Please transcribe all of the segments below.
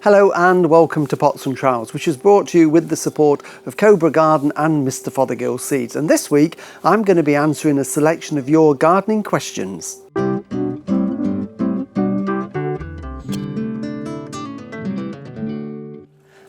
Hello and welcome to Pots and Trowels, which is brought to you with the support of Cobra Garden and Mr Fothergill Seeds. And this week I'm going to be answering a selection of your gardening questions.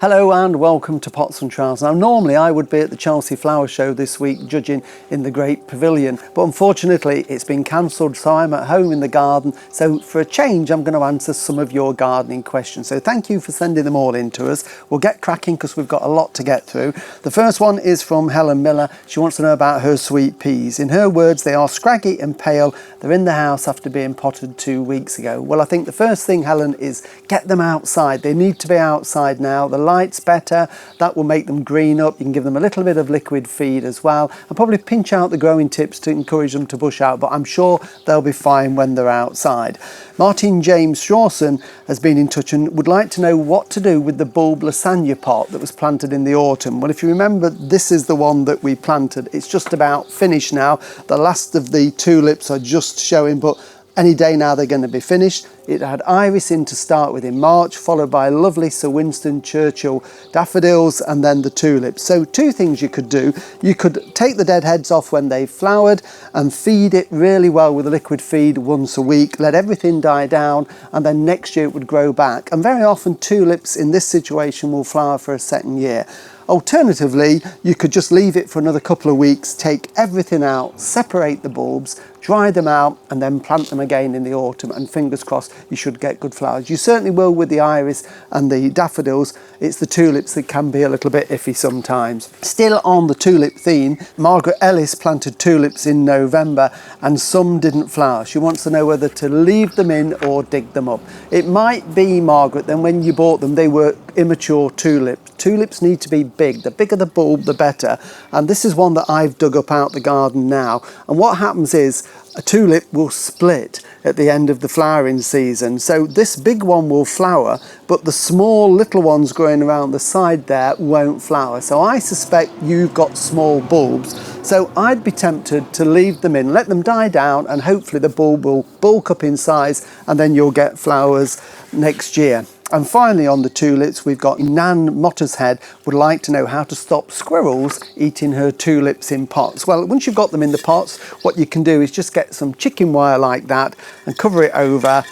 Hello and welcome to Pots and Trowels. Now normally I would be at the Chelsea Flower Show this week judging in the Great Pavilion, but unfortunately it's been cancelled, so I'm at home in the garden. So for a change I'm going to answer some of your gardening questions. So thank you for sending them all in to us. We'll get cracking because we've got a lot to get through. The first one is from Helen Miller. She wants to know about her sweet peas. In her words, they are scraggy and pale. They're in the house after being potted 2 weeks ago. Well, I think the first thing, Helen, is get them outside. They need to be outside now. The light's better, that will make them green up. You can give them a little bit of liquid feed as well and probably pinch out the growing tips to encourage them to bush out, but I'm sure they'll be fine when they're outside. Martin James Strawson has been in touch and would like to know what to do with the bulb lasagna pot that was planted in the autumn. Well, if you remember, this is the one that we planted. It's just about finished now. The last of the tulips are just showing, but any day now they're going to be finished. It had iris in to start with in March, followed by lovely Sir Winston Churchill daffodils and then the tulips. So two things you could do. You could take the dead heads off when they've flowered and feed it really well with a liquid feed once a week. Let everything die down and then next year it would grow back. And very often tulips in this situation will flower for a second year. Alternatively, you could just leave it for another couple of weeks, take everything out, separate the bulbs, dry them out and then plant them again in the autumn, and fingers crossed you should get good flowers. You certainly will with the iris and the daffodils. It's the tulips that can be a little bit iffy sometimes. Still on the tulip theme, Margaret Ellis planted tulips in November and some didn't flower. She wants to know whether to leave them in or dig them up. It might be, Margaret, then when you bought them they were immature tulips. Tulips need to be big. The bigger the bulb the better, and this is one that I've dug up out the garden now, and what happens is a tulip will split at the end of the flowering season. So this big one will flower, but the small little ones growing around the side there won't flower. So I suspect you've got small bulbs. So I'd be tempted to leave them in, let them die down, and hopefully the bulb will bulk up in size and then you'll get flowers next year. And finally on the tulips, we've got Nan Mottershead would like to know how to stop squirrels eating her tulips in pots. Well, once you've got them in the pots, what you can do is just get some chicken wire like that and cover it over,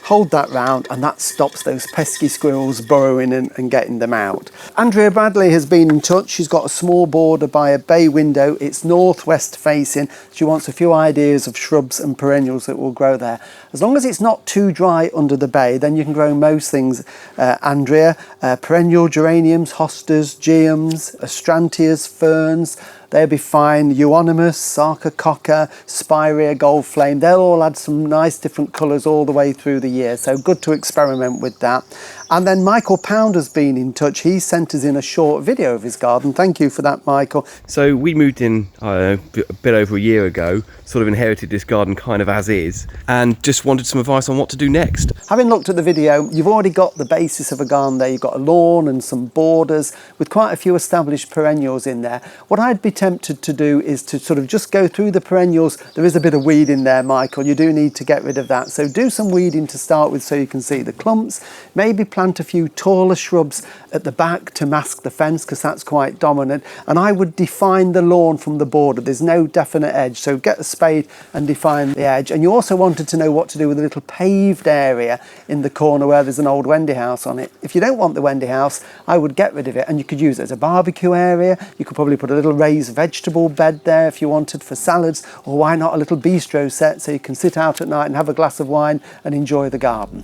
hold that round, and that stops those pesky squirrels burrowing and getting them out. Andrea Bradley has been in touch. She's got a small border by a bay window. It's northwest facing. She wants a few ideas of shrubs and perennials that will grow there. As long as it's not too dry under the bay, then you can grow most things, Andrea. Perennial geraniums, hostas, geums, astrantias, ferns. They'll be fine. Euonymus, sarcococca, spirea, gold flame. They'll all add some nice different colours all the way through the year. So good to experiment with that. And then Michael Pound has been in touch. He sent us in a short video of his garden. Thank you for that, Michael. So we moved in, I don't know, a bit over a year ago, sort of inherited this garden kind of as is, and just wanted some advice on what to do next. Having looked at the video, you've already got the basis of a garden there. You've got a lawn and some borders with quite a few established perennials in there. What I'd be tempted to do is to sort of just go through the perennials. There is a bit of weed in there, Michael. You do need to get rid of that. So do some weeding to start with so you can see the clumps. Maybe plant a few taller shrubs at the back to mask the fence because that's quite dominant. And I would define the lawn from the border. There's no definite edge. So get a spade and define the edge. And you also wanted to know what to do with a little paved area in the corner where there's an old Wendy house on it. If you don't want the Wendy house, I would get rid of it and you could use it as a barbecue area. You could probably put a little raised vegetable bed there if you wanted for salads, or why not a little bistro set so you can sit out at night and have a glass of wine and enjoy the garden.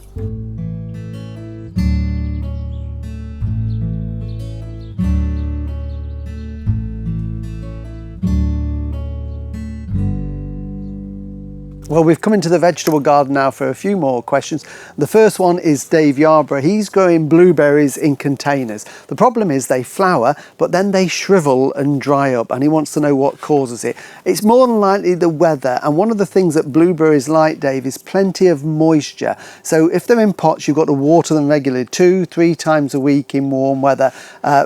Well, we've come into the vegetable garden now for a few more questions. The first one is Dave Yarborough. He's growing blueberries in containers. The problem is they flower, but then they shrivel and dry up, and he wants to know what causes it. It's more than likely the weather, and one of the things that blueberries like, Dave, is plenty of moisture. So if they're in pots, you've got to water them regularly 2-3 times a week in warm weather.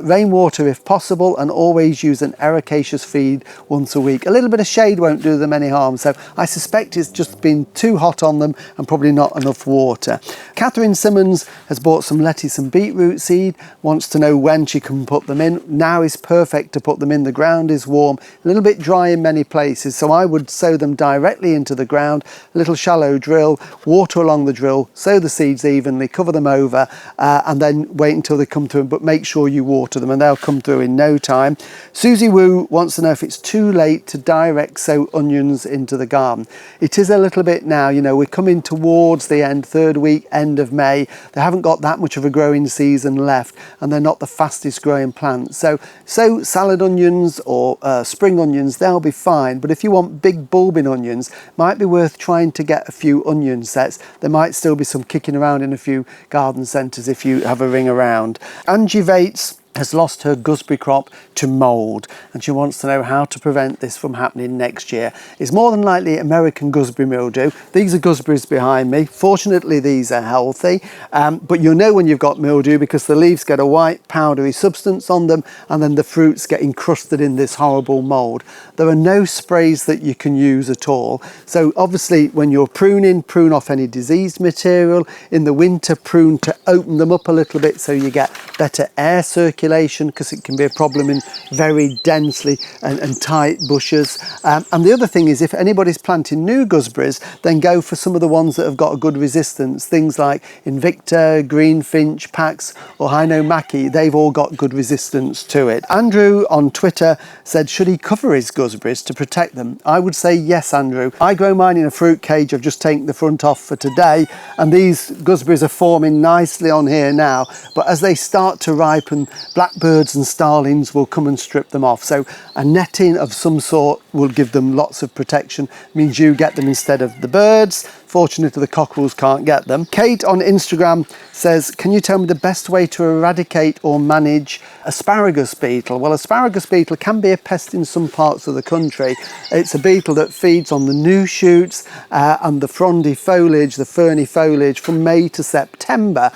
Rainwater if possible, and always use an ericaceous feed once a week. A little bit of shade won't do them any harm, so I suspect it's just been too hot on them and probably not enough water. Catherine Simmons has bought some lettuce and beetroot seed, wants to know when she can put them in. Now is perfect to put them in. The ground is warm, a little bit dry in many places, so I would sow them directly into the ground, a little shallow drill, water along the drill, sow the seeds evenly, cover them over, and then wait until they come through, but make sure you water them and they'll come through in no time. Susie Wu wants to know if it's too late to direct sow onions into the garden. It is a little bit now, you know, we're coming towards the end, third week, end of May. They haven't got that much of a growing season left and they're not the fastest growing plants. So salad onions or spring onions, they'll be fine. But if you want big bulbing onions, might be worth trying to get a few onion sets. There might still be some kicking around in a few garden centres if you have a ring around. Angie Vates has lost her gooseberry crop to mould and she wants to know how to prevent this from happening next year. It's more than likely American gooseberry mildew. These are gooseberries behind me. Fortunately these are healthy, but you'll know when you've got mildew because the leaves get a white powdery substance on them and then the fruits get encrusted in this horrible mould. There are no sprays that you can use at all. So obviously when you're pruning, prune off any diseased material. In the winter, prune to open them up a little bit so you get better air circulation, because it can be a problem in very densely and tight bushes. And the other thing is, if anybody's planting new gooseberries, then go for some of the ones that have got a good resistance. Things like Invicta, Greenfinch, Pax or Hino Mackie, they've all got good resistance to it. Andrew on Twitter said, should he cover his gooseberries to protect them? I would say yes, Andrew. I grow mine in a fruit cage. I've just taken the front off for today and these gooseberries are forming nicely on here now, but as they start to ripen, blackbirds and starlings will come and strip them off. So a netting of some sort will give them lots of protection, means you get them instead of the birds. Fortunately, the cockerels can't get them. Kate on Instagram says, can you tell me the best way to eradicate or manage asparagus beetle? Well, asparagus beetle can be a pest in some parts of the country. It's a beetle that feeds on the new shoots and the frondy foliage, the ferny foliage from May to September.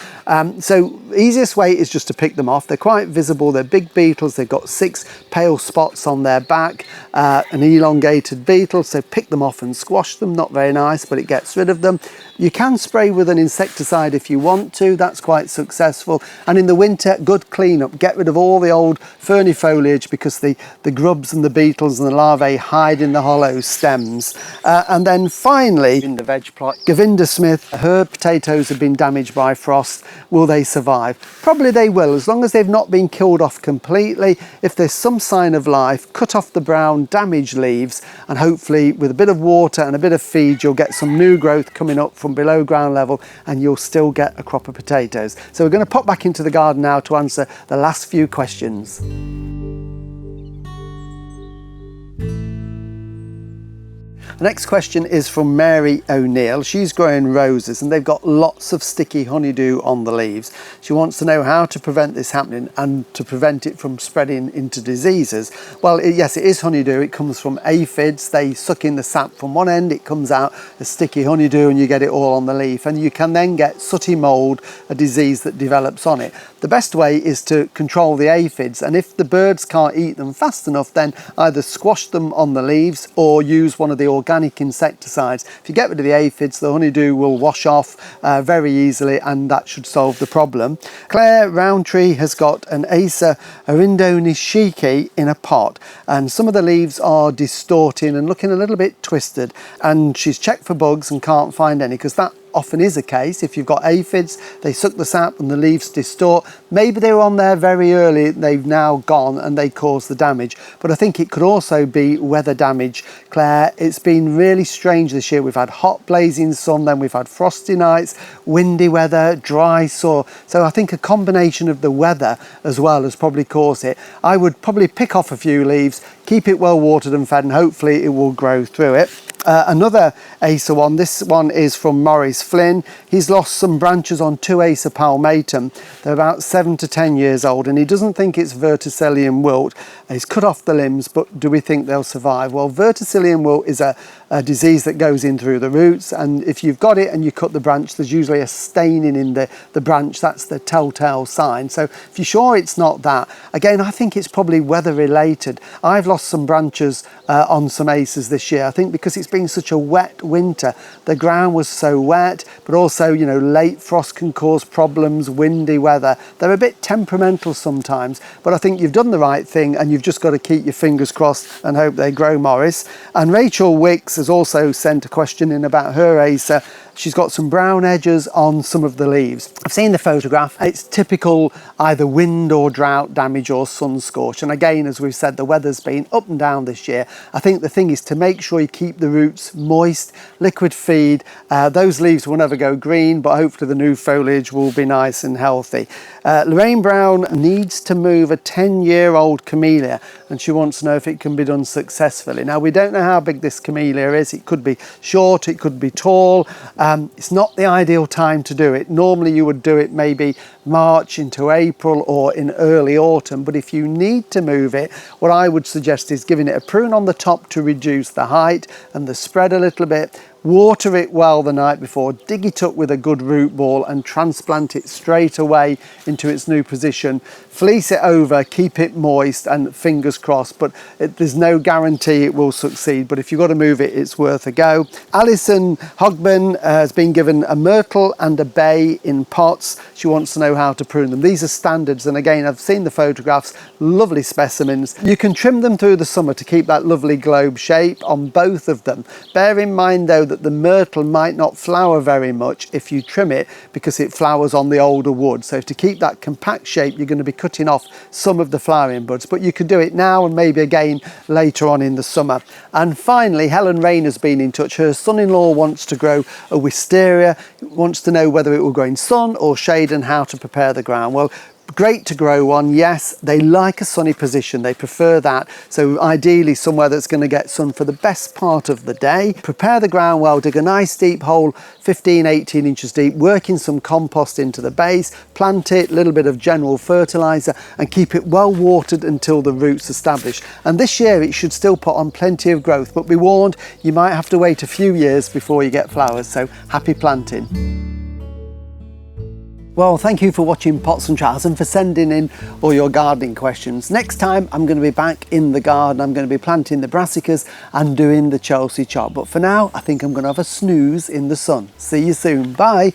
So easiest way is just to pick them off. They're quite visible. They're big beetles. They've got 6 pale spots on their back, an elongated beetle. So pick them off and squash them. Not very nice, but it gets rid of them. You can spray with an insecticide if you want to. That's quite successful. And in the winter, good cleanup. Get rid of all the old ferny foliage because the grubs and the beetles and the larvae hide in the hollow stems. And then finally, in the veg plot, Govinda Smith, her potatoes have been damaged by frost. Will they survive? Probably they will, as long as they've not been killed off completely. If there's some sign of life, cut off the brown damaged leaves and hopefully with a bit of water and a bit of feed, you'll get some new growth coming up from below ground level and you'll still get a crop of potatoes. So we're going to pop back into the garden now to answer the last few questions. The next question is from Mary O'Neill. She's growing roses and they've got lots of sticky honeydew on the leaves. She wants to know how to prevent this happening and to prevent it from spreading into diseases. Well, yes, it is honeydew. It comes from aphids. They suck in the sap from one end, it comes out as sticky honeydew and you get it all on the leaf. And you can then get sooty mould, a disease that develops on it. The best way is to control the aphids, and if the birds can't eat them fast enough, then either squash them on the leaves or use one of the organic insecticides. If you get rid of the aphids, the honeydew will wash off very easily and that should solve the problem. Claire Roundtree has got an Acer Arindo nishiki in a pot and some of the leaves are distorting and looking a little bit twisted, and she's checked for bugs and can't find any, because that often is a case. If you've got aphids, they suck the sap and the leaves distort. Maybe they were on there very early, they've now gone and they cause the damage. But I think it could also be weather damage, Claire. It's been really strange this year. We've had hot blazing sun, then we've had frosty nights, windy weather, dry soil. So I think a combination of the weather as well has probably caused it. I would probably pick off a few leaves, keep it well watered and fed, and hopefully it will grow through it. Another Acer one, this one is from Maurice Flynn. He's lost some branches on 2 Acer palmatum. They're about 7 to 10 years old and he doesn't think it's Verticillium Wilt. He's cut off the limbs, but do we think they'll survive? Well, Verticillium Wilt is a disease that goes in through the roots, and if you've got it and you cut the branch, there's usually a staining in the branch. That's the telltale sign. So if you're sure it's not that, again, I think it's probably weather related. I've lost some branches on some acers this year, I think because it's been such a wet winter. The ground was so wet, but also, you know, late frost can cause problems, windy weather. They're a bit temperamental sometimes, but I think you've done the right thing and you've just got to keep your fingers crossed and hope they grow, Morris. And Rachel Wicks has also sent a question in about her acer. She's got some brown edges on some of the leaves. I've seen the photograph. It's typical either wind or drought damage or sun scorch. And again, as we've said, the weather's been up and down this year. I think the thing is to make sure you keep the roots moist, liquid feed. Those leaves will never go green, but hopefully the new foliage will be nice and healthy. Lorraine Brown needs to move a 10-year-old camellia, and she wants to know if it can be done successfully. Now, we don't know how big this camellia is. It could be short, it could be tall. It's not the ideal time to do it. Normally you would do it maybe March into April or in early autumn, but if you need to move it, what I would suggest is giving it a prune on the top to reduce the height and the spread a little bit. Water it well the night before, dig it up with a good root ball and transplant it straight away into its new position. Fleece it over, keep it moist, and fingers crossed, but there's no guarantee it will succeed, but if you've got to move it, it's worth a go. Alison Hogben has been given a myrtle and a bay in pots. She wants to know how to prune them. These are standards, and again, I've seen the photographs, lovely specimens. You can trim them through the summer to keep that lovely globe shape on both of them. Bear in mind though that the myrtle might not flower very much if you trim it because it flowers on the older wood. So to keep that compact shape, you're going to be cutting off some of the flowering buds, but you could do it now and maybe again later on in the summer. And finally, Helen Rain has been in touch. Her son-in-law wants to grow a wisteria, wants to know whether it will grow in sun or shade and how to prepare the ground. Well, great to grow one, yes. They like a sunny position, they prefer that. So ideally somewhere that's going to get sun for the best part of the day. Prepare the ground well, dig a nice deep hole, 15-18 inches deep, work in some compost into the base, plant it, a little bit of general fertiliser, and keep it well watered until the roots establish. And this year it should still put on plenty of growth, but be warned, you might have to wait a few years before you get flowers, so happy planting. Well, thank you for watching Pots and Trowels and for sending in all your gardening questions. Next time I'm going to be back in the garden. I'm going to be planting the brassicas and doing the Chelsea chop. But for now, I think I'm going to have a snooze in the sun. See you soon. Bye.